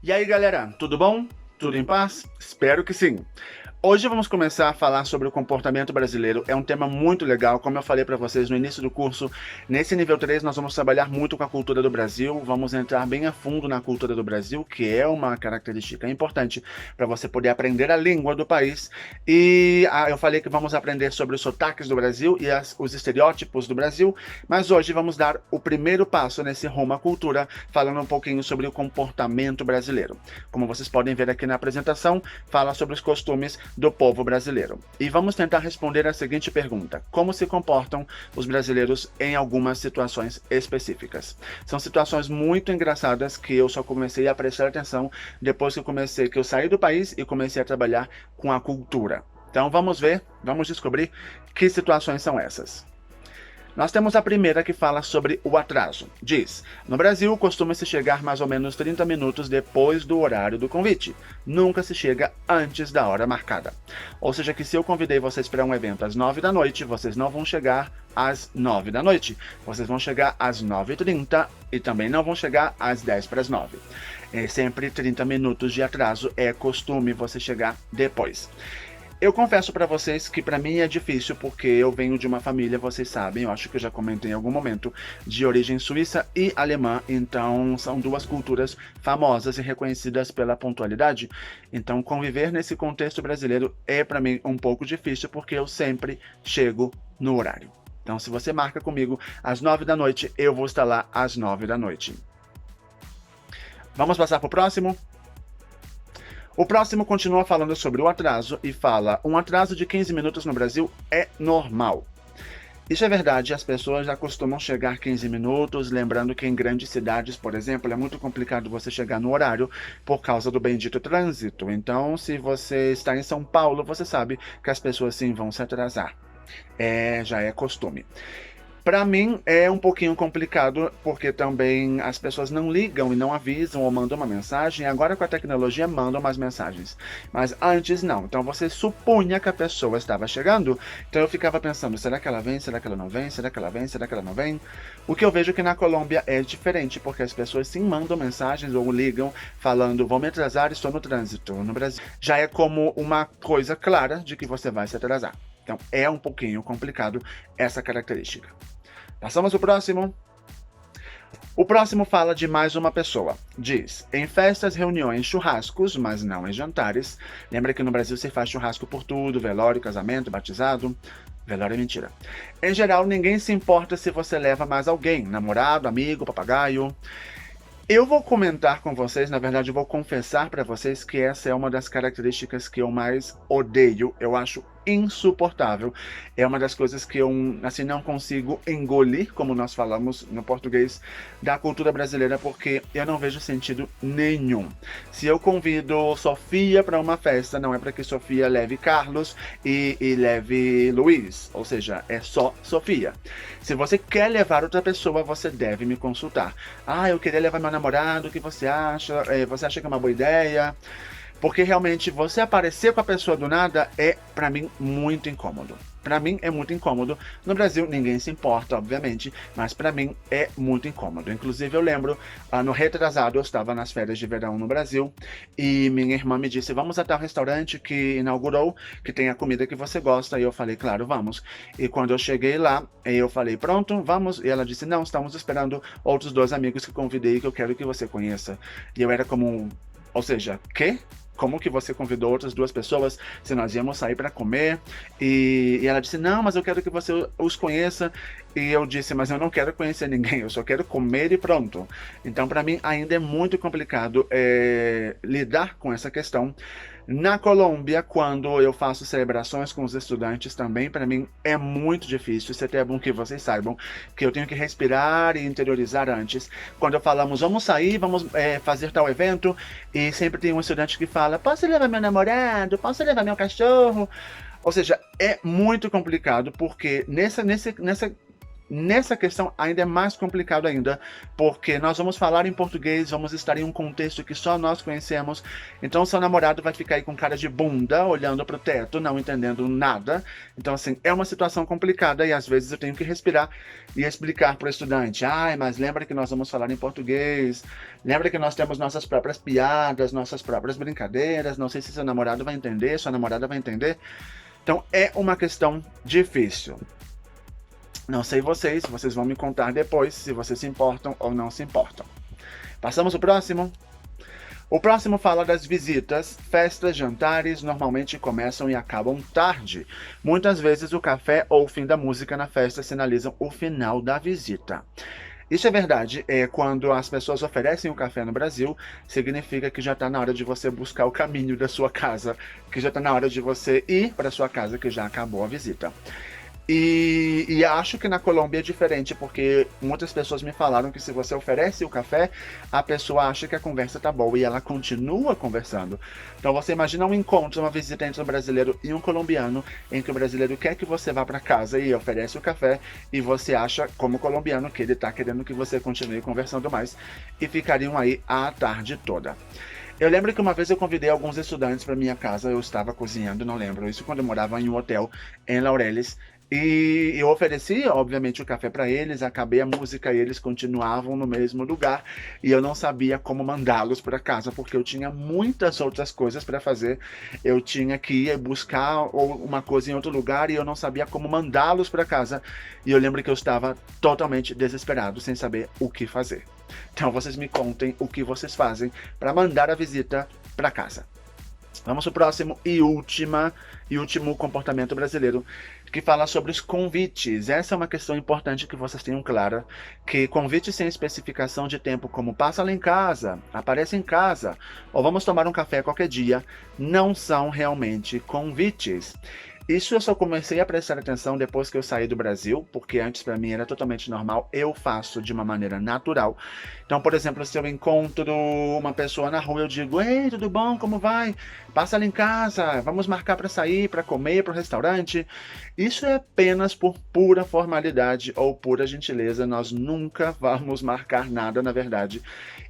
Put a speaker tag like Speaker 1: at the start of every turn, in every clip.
Speaker 1: E aí, galera, tudo bom? Tudo em paz? Espero que sim. Hoje vamos começar a falar sobre o comportamento brasileiro. É um tema muito legal, como eu falei para vocês no início do curso. Nesse nível 3 nós vamos trabalhar muito com a cultura do Brasil, vamos entrar bem a fundo na cultura do Brasil, que é uma característica importante para você poder aprender a língua do país. E eu falei que vamos aprender sobre os sotaques do Brasil e os estereótipos do Brasil, mas hoje vamos dar o primeiro passo nesse rumo à cultura, falando um pouquinho sobre o comportamento brasileiro. Como vocês podem ver aqui na apresentação, fala sobre os costumes do povo brasileiro. E vamos tentar responder a seguinte pergunta: como se comportam os brasileiros em algumas situações específicas? São situações muito engraçadas que eu só comecei a prestar atenção depois que eu saí do país e comecei a trabalhar com a cultura. Então vamos ver, vamos descobrir que situações são essas. Nós temos a primeira que fala sobre o atraso. Diz: no Brasil costuma-se chegar mais ou menos 30 minutos depois do horário do convite. Nunca se chega antes da hora marcada. Ou seja, que se eu convidei vocês para um evento às 9 da noite, vocês não vão chegar às 9 da noite. Vocês vão chegar às 9h30 e também não vão chegar às 10 para as 9. Sempre 30 minutos de atraso é costume você chegar depois. Eu confesso para vocês que para mim é difícil porque eu venho de uma família, vocês sabem, eu acho que eu já comentei em algum momento, de origem suíça e alemã, então são duas culturas famosas e reconhecidas pela pontualidade. Então conviver nesse contexto brasileiro é para mim um pouco difícil porque eu sempre chego no horário. Então se você marca comigo às 9 da noite, eu vou estar lá às 9 da noite. Vamos passar para o próximo? O próximo continua falando sobre o atraso e fala: um atraso de 15 minutos no Brasil é normal. Isso é verdade, as pessoas já costumam chegar 15 minutos, lembrando que em grandes cidades, por exemplo, é muito complicado você chegar no horário por causa do bendito trânsito. Então, se você está em São Paulo, você sabe que as pessoas sim vão se atrasar. Já é costume. Para mim é um pouquinho complicado, porque também as pessoas não ligam e não avisam ou mandam uma mensagem. Agora com a tecnologia mandam mais mensagens, mas antes não. Então você supunha que a pessoa estava chegando, então eu ficava pensando: será que ela vem, será que ela não vem, será que ela vem, será que ela não vem? O que eu vejo que na Colômbia é diferente, porque as pessoas sim mandam mensagens ou ligam falando: vou me atrasar, estou no trânsito. No Brasil já é como uma coisa clara de que você vai se atrasar. Então é um pouquinho complicado essa característica. Passamos ao próximo. O próximo fala de mais uma pessoa. Diz: em festas, reuniões, churrascos, mas não em jantares. Lembra que no Brasil se faz churrasco por tudo: velório, casamento, batizado. Velório é mentira. Em geral, ninguém se importa se você leva mais alguém: namorado, amigo, papagaio. Eu vou comentar com vocês, na verdade eu vou confessar para vocês que essa é uma das características que eu mais odeio, eu acho insuportável. É uma das coisas que eu assim não consigo engolir, como nós falamos no português, da cultura brasileira, porque eu não vejo sentido nenhum. Se eu convido Sofia para uma festa, não é para que Sofia leve Carlos e leve Luiz, ou seja, é só Sofia. Se você quer levar outra pessoa, você deve me consultar. Eu queria levar meu namorado, o que você acha? Você acha que é uma boa ideia? Porque realmente você aparecer com a pessoa do nada é, pra mim, muito incômodo. Pra mim é muito incômodo. No Brasil ninguém se importa, obviamente, mas pra mim é muito incômodo. Inclusive eu lembro, ano retrasado, eu estava nas férias de verão no Brasil e minha irmã me disse: vamos a tal restaurante que inaugurou, que tem a comida que você gosta. E eu falei: claro, vamos. E quando eu cheguei lá, eu falei: pronto, vamos. E ela disse: não, estamos esperando outros 2 amigos que convidei que eu quero que você conheça. E eu era como, ou seja, quê? Como que você convidou outras 2 pessoas se nós íamos sair para comer? E ela disse: não, mas eu quero que você os conheça. E eu disse: mas eu não quero conhecer ninguém, eu só quero comer e pronto. Então para mim ainda é muito complicado lidar com essa questão. Na Colômbia, quando eu faço celebrações com os estudantes também, para mim é muito difícil. Isso é até bom que vocês saibam que eu tenho que respirar e interiorizar antes. Quando falamos: vamos sair, vamos fazer tal evento, e sempre tem um estudante que fala: posso levar meu namorado? Posso levar meu cachorro? Ou seja, é muito complicado porque nessa questão ainda é mais complicado ainda, porque nós vamos falar em português, vamos estar em um contexto que só nós conhecemos, então seu namorado vai ficar aí com cara de bunda, olhando pro teto, não entendendo nada. Então, assim, é uma situação complicada e às vezes eu tenho que respirar e explicar pro estudante, mas lembra que nós vamos falar em português, lembra que nós temos nossas próprias piadas, nossas próprias brincadeiras, não sei se seu namorado vai entender, sua namorada vai entender. Então é uma questão difícil. Não sei vocês vão me contar depois se vocês se importam ou não se importam. Passamos ao próximo? O próximo fala das visitas. Festas, jantares normalmente começam e acabam tarde. Muitas vezes o café ou o fim da música na festa sinalizam o final da visita. Isso é verdade, quando as pessoas oferecem o café no Brasil, significa que já está na hora de você buscar o caminho da sua casa, que já está na hora de você ir para sua casa, que já acabou a visita. E acho que na Colômbia é diferente, porque muitas pessoas me falaram que se você oferece o café, a pessoa acha que a conversa tá boa e ela continua conversando. Então você imagina um encontro, uma visita entre um brasileiro e um colombiano, em que o brasileiro quer que você vá para casa e oferece o café, e você acha, como colombiano, que ele tá querendo que você continue conversando mais, e ficariam aí a tarde toda. Eu lembro que uma vez eu convidei alguns estudantes para minha casa, eu estava cozinhando, não lembro, isso quando eu morava em um hotel em Laureles, e eu ofereci, obviamente, o café para eles, acabei a música e eles continuavam no mesmo lugar, e eu não sabia como mandá-los para casa, porque eu tinha muitas outras coisas para fazer, eu tinha que ir buscar uma coisa em outro lugar e eu não sabia como mandá-los para casa, e eu lembro que eu estava totalmente desesperado, sem saber o que fazer. Então vocês me contem o que vocês fazem para mandar a visita para casa. Vamos para o próximo e último comportamento brasileiro, que fala sobre os convites. Essa é uma questão importante que vocês tenham clara, que convites sem especificação de tempo, como passa lá em casa, aparece em casa, ou vamos tomar um café qualquer dia, não são realmente convites. Isso eu só comecei a prestar atenção depois que eu saí do Brasil, porque antes para mim era totalmente normal, eu faço de uma maneira natural. Então, por exemplo, se eu encontro uma pessoa na rua, eu digo, ei, tudo bom, como vai? Passa ali em casa, vamos marcar para sair, para comer, para o restaurante. Isso é apenas por pura formalidade ou pura gentileza, nós nunca vamos marcar nada, na verdade.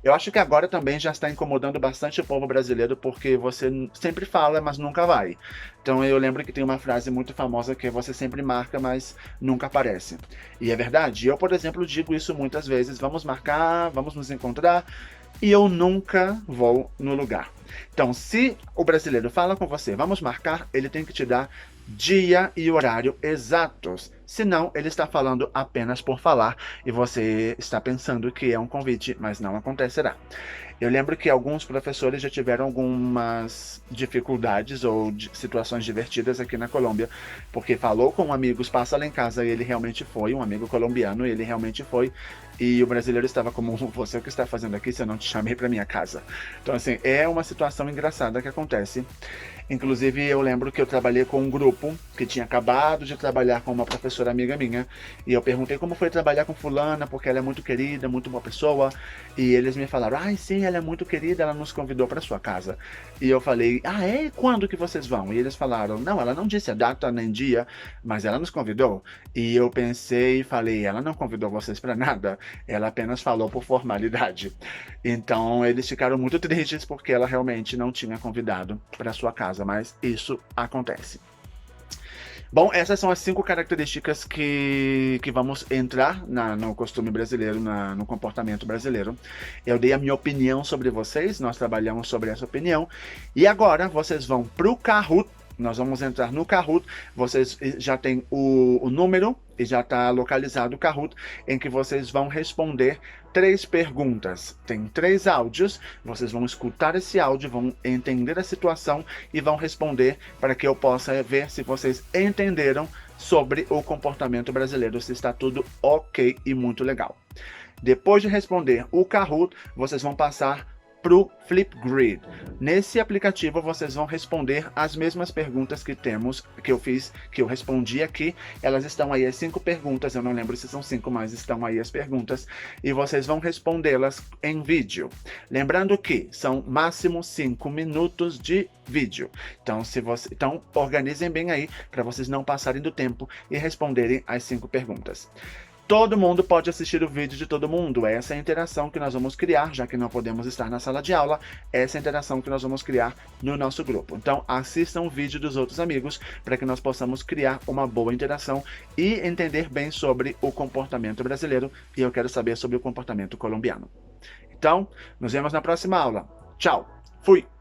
Speaker 1: Eu acho que agora também já está incomodando bastante o povo brasileiro, porque você sempre fala, mas nunca vai. Então eu lembro que tem uma frase muito famosa que é você sempre marca, mas nunca aparece. E é verdade. Eu, por exemplo, digo isso muitas vezes, vamos marcar, vamos nos encontrar, e eu nunca vou no lugar. Então, se o brasileiro fala com você, vamos marcar, ele tem que te dar dia e horário exatos. Senão, ele está falando apenas por falar e você está pensando que é um convite, mas não acontecerá. Eu lembro que alguns professores já tiveram algumas dificuldades ou situações divertidas aqui na Colômbia, porque falou com amigos, passa lá em casa, e ele realmente foi, um amigo colombiano, ele realmente foi, e o brasileiro estava como, você o que está fazendo aqui se eu não te chamei para minha casa? Então, assim, é uma situação engraçada que acontece. Inclusive, eu lembro que eu trabalhei com um grupo que tinha acabado de trabalhar com uma professora amiga minha, e eu perguntei como foi trabalhar com fulana, porque ela é muito querida, muito boa pessoa, e eles me falaram, sim, ela é muito querida, ela nos convidou para sua casa. E eu falei, é? Quando que vocês vão? E eles falaram, não, ela não disse a data nem dia, mas ela nos convidou. E eu pensei e falei, ela não convidou vocês para nada, ela apenas falou por formalidade. Então eles ficaram muito tristes porque ela realmente não tinha convidado para sua casa, mas isso acontece. Bom, essas são as 5 características que vamos entrar no costume brasileiro, no comportamento brasileiro. Eu dei a minha opinião sobre vocês, nós trabalhamos sobre essa opinião. E agora vocês vão para o Kahoot. Nós vamos entrar no Kahoot, vocês já têm o número e já está localizado o Kahoot, em que vocês vão responder 3 perguntas. Tem 3 áudios, vocês vão escutar esse áudio, vão entender a situação e vão responder para que eu possa ver se vocês entenderam sobre o comportamento brasileiro, se está tudo ok e muito legal. Depois de responder o Kahoot, vocês vão passar para o Flipgrid. Nesse aplicativo vocês vão responder as mesmas perguntas que eu respondi aqui. Elas estão aí as 5 perguntas, eu não lembro se são 5, mas estão aí as perguntas, e vocês vão respondê-las em vídeo. Lembrando que são máximo 5 minutos de vídeo. Então organizem bem aí para vocês não passarem do tempo e responderem as 5 perguntas. todo mundo pode assistir o vídeo de todo mundo. Essa é a interação que nós vamos criar, já que não podemos estar na sala de aula. Essa é a interação que nós vamos criar no nosso grupo. Então, assistam o vídeo dos outros amigos para que nós possamos criar uma boa interação e entender bem sobre o comportamento brasileiro. E eu quero saber sobre o comportamento colombiano. Então, nos vemos na próxima aula. Tchau. Fui.